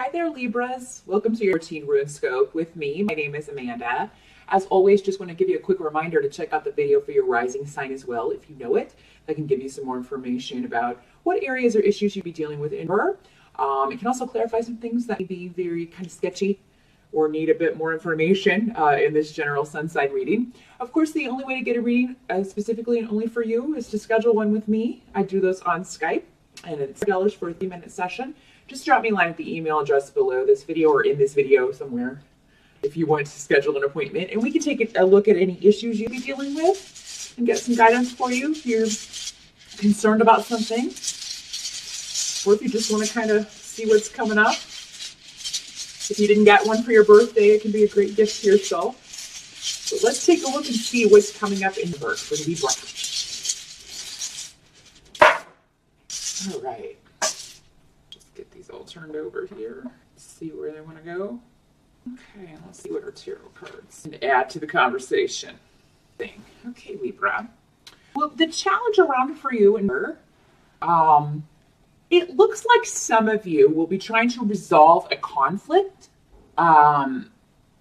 Hi there, Libras. Welcome to your routine horoscope with me. My name is Amanda. As always, just want to give you a quick reminder to check out the video for your rising sign as well, if you know it. That can give you some more information about what areas or issues you'd be dealing with in her. It can also clarify some things that may be very kind of sketchy or need a bit more information in this general sun sign reading. Of course, the only way to get a reading specifically and only for you is to schedule one with me. I do those on Skype, and it's $4 for a 3-minute session. Just drop me a line at the email address below this video or in this video somewhere if you want to schedule an appointment. And we can take a look at any issues you'd be dealing with and get some guidance for you if you're concerned about something. Or if you just want to kind of see what's coming up. If you didn't get one for your birthday, it can be a great gift to yourself. So let's take a look and see what's coming up in the birth for Libra. All right. Get these all turned over here. See where they want to go. Okay, let's see what our tarot cards and add to the conversation. Okay, Libra. Well, the challenge around for you and her, it looks like some of you will be trying to resolve a conflict.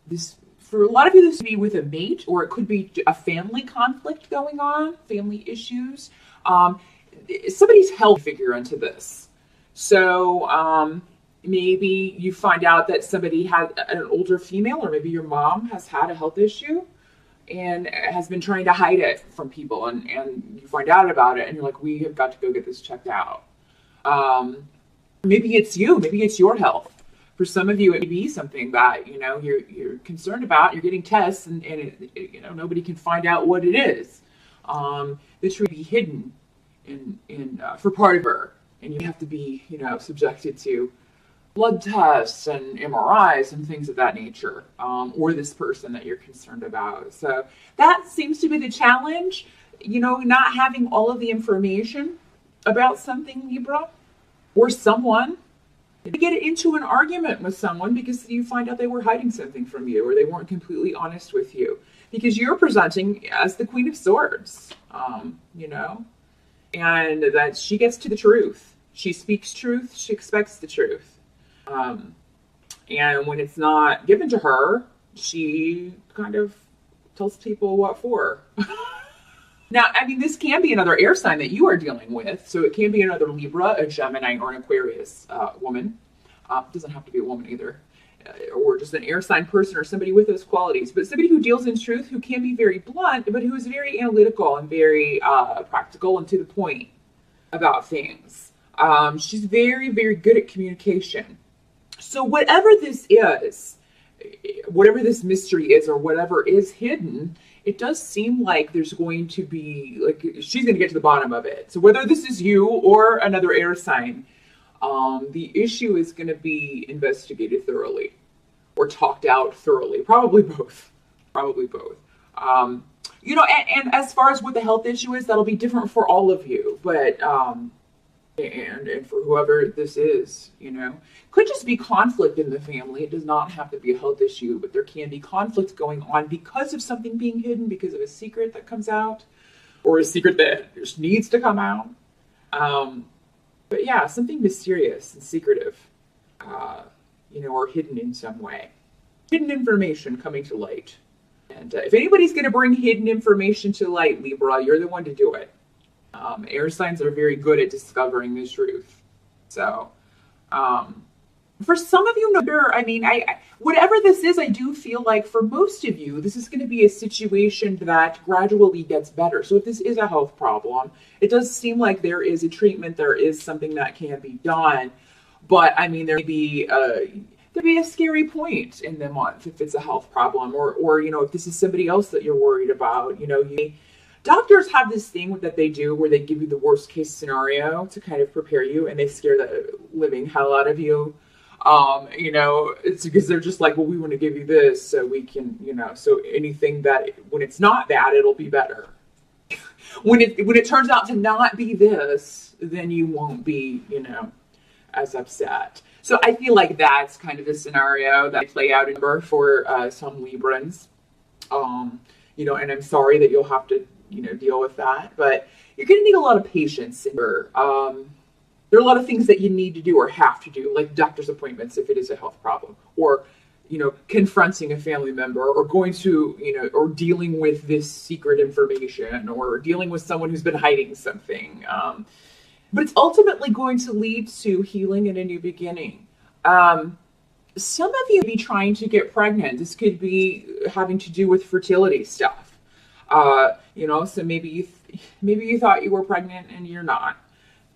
This for a lot of you, this could be with a mate, or it could be a family conflict going on, family issues. Somebody's held figure into this. So maybe you find out that somebody had an older female, or maybe your mom has had a health issue and has been trying to hide it from people, and you find out about it and you're like, we have got to go get this checked out. Maybe it's you, maybe it's your health. For some of you, it may be something that, you're concerned about. You're getting tests and nobody can find out what it is. This should be hidden for part of her. And you have to be, subjected to blood tests and MRIs and things of that nature, or this person that you're concerned about. So that seems to be the challenge, not having all of the information about something, Libra, or someone. You get into an argument with someone because you find out they were hiding something from you, or they weren't completely honest with you, because you're presenting as the Queen of Swords, and that she gets to the truth. She speaks truth. She expects the truth. And when it's not given to her, she kind of tells people what for. Now, this can be another air sign that you are dealing with. So it can be another Libra, a Gemini, or an Aquarius woman. Doesn't have to be a woman either. Or just an air sign person or somebody with those qualities. But somebody who deals in truth, who can be very blunt, but who is very analytical and very practical and to the point about things. She's very, very good at communication. So whatever this is, whatever this mystery is, or whatever is hidden, it does seem like there's going to be, she's going to get to the bottom of it. So whether this is you or another air sign, the issue is going to be investigated thoroughly or talked out thoroughly. Probably both. And as far as what the health issue is, that'll be different for all of you. But, and for whoever this is, could just be conflict in the family. It does not have to be a health issue, but there can be conflict going on because of something being hidden, because of a secret that comes out, or a secret that just needs to come out. But yeah, something mysterious and secretive, or hidden in some way. Hidden information coming to light. And if anybody's going to bring hidden information to light, Libra, you're the one to do it. Air signs are very good at discovering the truth. So, for some of you, whatever this is, I do feel like for most of you, this is going to be a situation that gradually gets better. So if this is a health problem, it does seem like there is a treatment, there is something that can be done. But there may be a scary point in the month if it's a health problem, or if this is somebody else that you're worried about. Doctors have this thing that they do where they give you the worst case scenario to kind of prepare you, and they scare the living hell out of you. It's because they're just like, well, we want to give you this so we can, so anything that when it's not bad, it'll be better. When it turns out to not be this, then you won't be, as upset. So I feel like that's kind of the scenario that I play out in birth for some Librans. And I'm sorry that you'll have to, deal with that, but you're going to need a lot of patience in her. There are a lot of things that you need to do or have to do, like doctor's appointments if it is a health problem, or confronting a family member, or going to, or dealing with this secret information, or dealing with someone who's been hiding something. But it's ultimately going to lead to healing and a new beginning. Some of you be trying to get pregnant. This could be having to do with fertility stuff. So maybe you thought you were pregnant and you're not.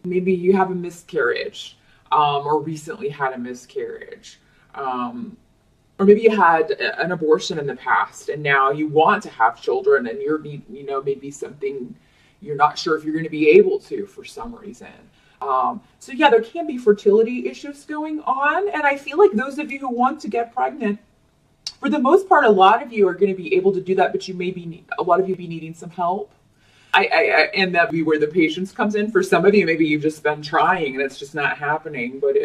Maybe you have a miscarriage, or recently had a miscarriage. Or maybe you had an abortion in the past and now you want to have children, and maybe something you're not sure if you're going to be able to for some reason. So yeah, there can be fertility issues going on. And I feel like those of you who want to get pregnant, for the most part, a lot of you are going to be able to do that, but a lot of you be needing some help. And that be where the patience comes in. For some of you, maybe you've just been trying and it's just not happening. But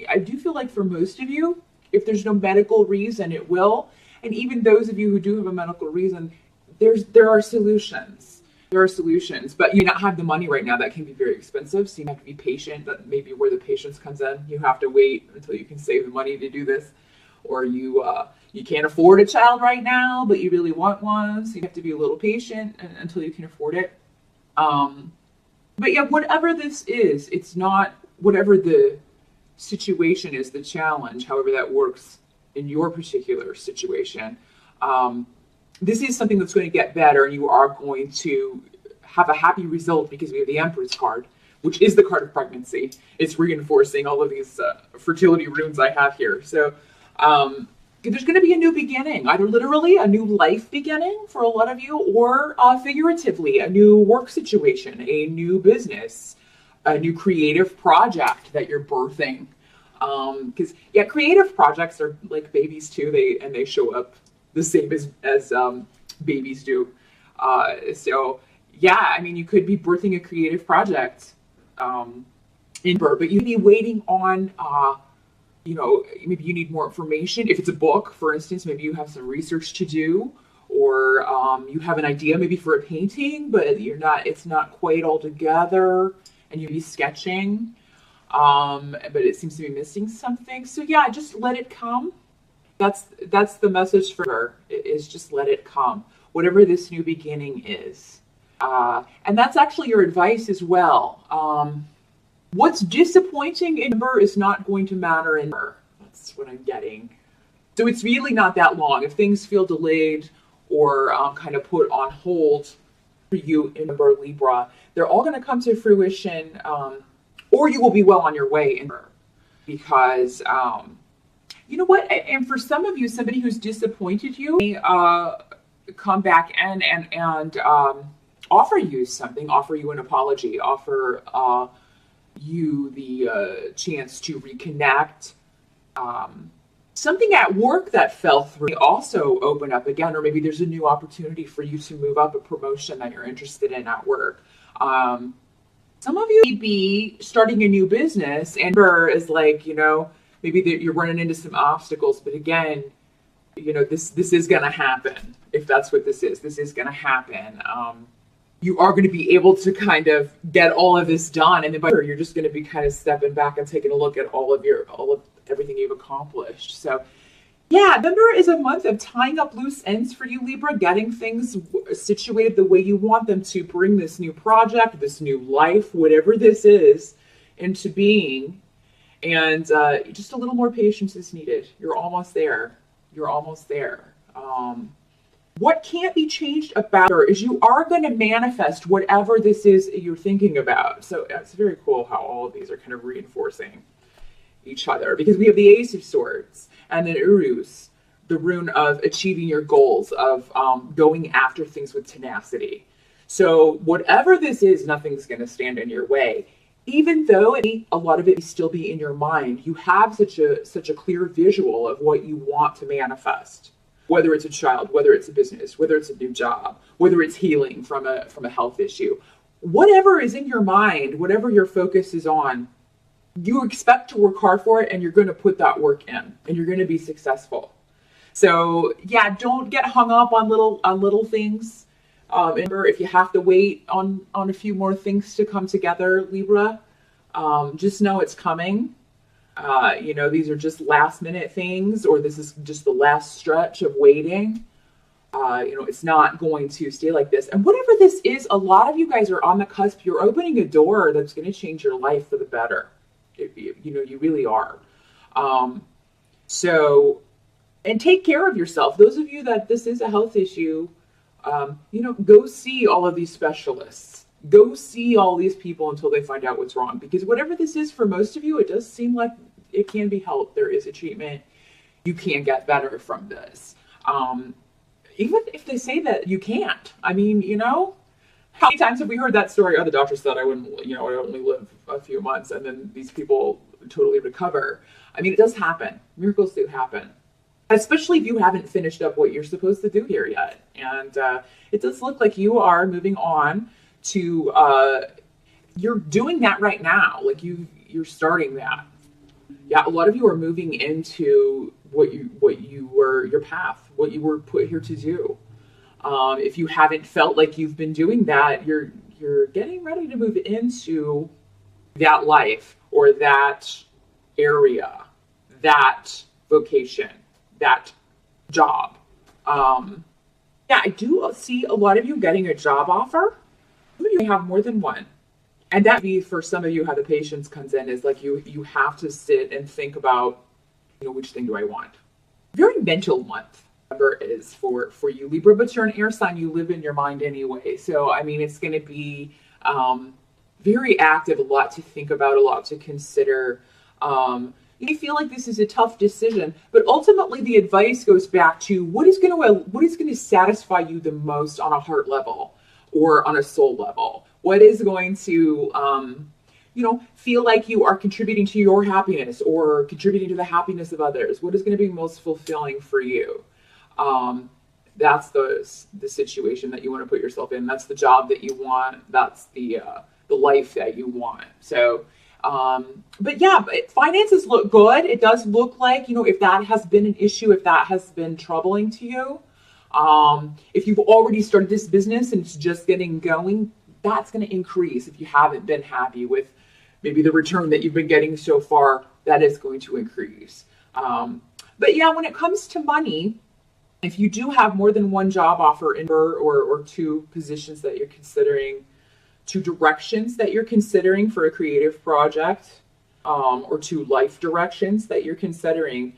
I do feel like for most of you, if there's no medical reason, it will. And even those of you who do have a medical reason, there are solutions. There are solutions, but you not have the money right now. That can be very expensive. So you have to be patient. That may be where the patience comes in. You have to wait until you can save the money to do this. Or you can't afford a child right now, but you really want one. So you have to be a little patient until you can afford it. But yeah, whatever this is, it's not whatever the situation is, the challenge, however that works in your particular situation. This is something that's going to get better, and you are going to have a happy result because we have the Empress card, which is the card of pregnancy. It's reinforcing all of these fertility runes I have here. So there's going to be a new beginning, either literally a new life beginning for a lot of you, or figuratively a new work situation, a new business, a new creative project that you're birthing. Because creative projects are like babies too. They show up the same as babies do. So yeah, I mean, you could be birthing a creative project in birth, but you'd be waiting on maybe you need more information. If it's a book, for instance, maybe you have some research to do, or you have an idea maybe for a painting, but it's not quite all together, and you'd be sketching, but it seems to be missing something. So yeah, just let it come. That's the message for her, is just let it come, whatever this new beginning is. And that's actually your advice as well. What's disappointing in her is not going to matter in her. That's what I'm getting. So it's really not that long. If things feel delayed or kind of put on hold for you in Libra, they're all going to come to fruition, or you will be well on your way in her. Because, you know what? And for some of you, somebody who's disappointed you may come back and offer you something, offer you an apology, offer you the chance to reconnect. Something at work that fell through may also open up again, or maybe there's a new opportunity for you to move up, a promotion that you're interested in at work. Some of you may be starting a new business, and is like, maybe you're running into some obstacles, but again, this is going to happen. If that's what this is going to happen. You are going to be able to kind of get all of this done, and then you're just going to be kind of stepping back and taking a look at all of everything you've accomplished. So yeah, November is a month of tying up loose ends for you, Libra, getting things situated the way you want them to, bring this new project, this new life, whatever this is, into being. And just a little more patience is needed. You're almost there. What can't be changed about her is you are going to manifest whatever this is you're thinking about. So it's very cool how all of these are kind of reinforcing each other, because we have the Ace of Swords and then Urus, the rune of achieving your goals, of going after things with tenacity. So whatever this is, nothing's going to stand in your way. Even though a lot of it may still be in your mind, you have such a clear visual of what you want to manifest. Whether it's a child, whether it's a business, whether it's a new job, whether it's healing from a health issue, whatever is in your mind, whatever your focus is on, you expect to work hard for it, and you're going to put that work in, and you're going to be successful. So yeah, don't get hung up on little things. If you have to wait on a few more things to come together, Libra, Just know it's coming. These are just last minute things, or this is just the last stretch of waiting. It's not going to stay like this. And whatever this is, a lot of you guys are on the cusp. You're opening a door that's going to change your life for the better. You really are. And take care of yourself. Those of you that this is a health issue, go see all of these specialists. Go see all these people until they find out what's wrong. Because whatever this is for most of you, it does seem like it can be helped. There is a treatment. You can get better from this. Even if they say that you can't. I mean, how many times have we heard that story? Oh, the doctor said I wouldn't, I only live a few months, and then these people totally recover. I mean, it does happen. Miracles do happen. Especially if you haven't finished up what you're supposed to do here yet. And it does look like you are moving on to, you're doing that right now. Like you're starting that. Yeah, a lot of you are moving into what you were, your path, what you were put here to do. If you haven't felt like you've been doing that, you're getting ready to move into that life or that area, that vocation, that job. I do see a lot of you getting a job offer. Some of you may have more than one. And that be for some of you how the patience comes in is like you have to sit and think about, which thing do I want? Very mental month is for you, Libra, but you're an air sign. You live in your mind anyway. So, I mean, it's going to be very active, a lot to think about, a lot to consider. You feel like this is a tough decision, but ultimately the advice goes back to what is going to satisfy you the most on a heart level or on a soul level. What is going to, feel like you are contributing to your happiness or contributing to the happiness of others? What is going to be most fulfilling for you? That's the situation that you want to put yourself in. That's the job that you want. That's the life that you want. So, but finances look good. It does look like, if that has been an issue, if that has been troubling to you, if you've already started this business and it's just getting going, that's going to increase. If you haven't been happy with maybe the return that you've been getting so far, that is going to increase. When it comes to money, if you do have more than one job offer or two positions that you're considering, two directions that you're considering for a creative project, or two life directions that you're considering,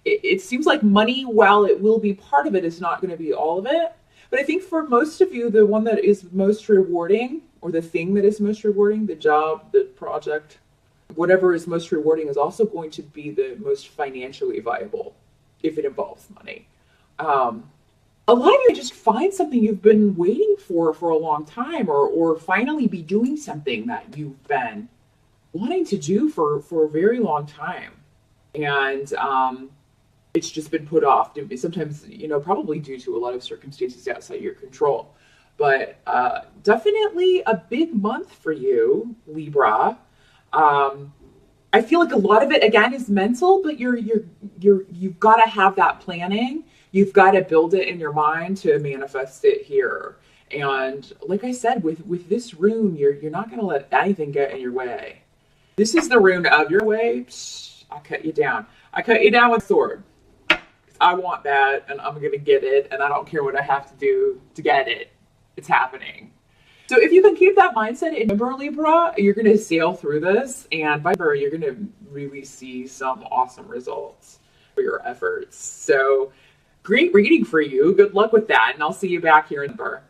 it seems like money, while it will be part of it, is not going to be all of it. But I think for most of you, the one that is most rewarding, or the thing that is most rewarding, the job, the project, whatever is most rewarding, is also going to be the most financially viable if it involves money. A lot of you just find something you've been waiting for a long time, or finally be doing something that you've been wanting to do for a very long time. And it's just been put off. Sometimes, probably due to a lot of circumstances outside your control. But definitely a big month for you, Libra. I feel like a lot of it, again, is mental, but you've got to have that planning. You've got to build it in your mind to manifest it here. And like I said, with this rune, you're not going to let anything get in your way. This is the rune of your way. I'll cut you down. I cut you down with sword. I want that, and I'm going to get it, and I don't care what I have to do to get it. It's happening. So if you can keep that mindset in Libra, you're going to sail through this, and by Libra, you're going to really see some awesome results for your efforts. So great reading for you. Good luck with that, and I'll see you back here in Libra.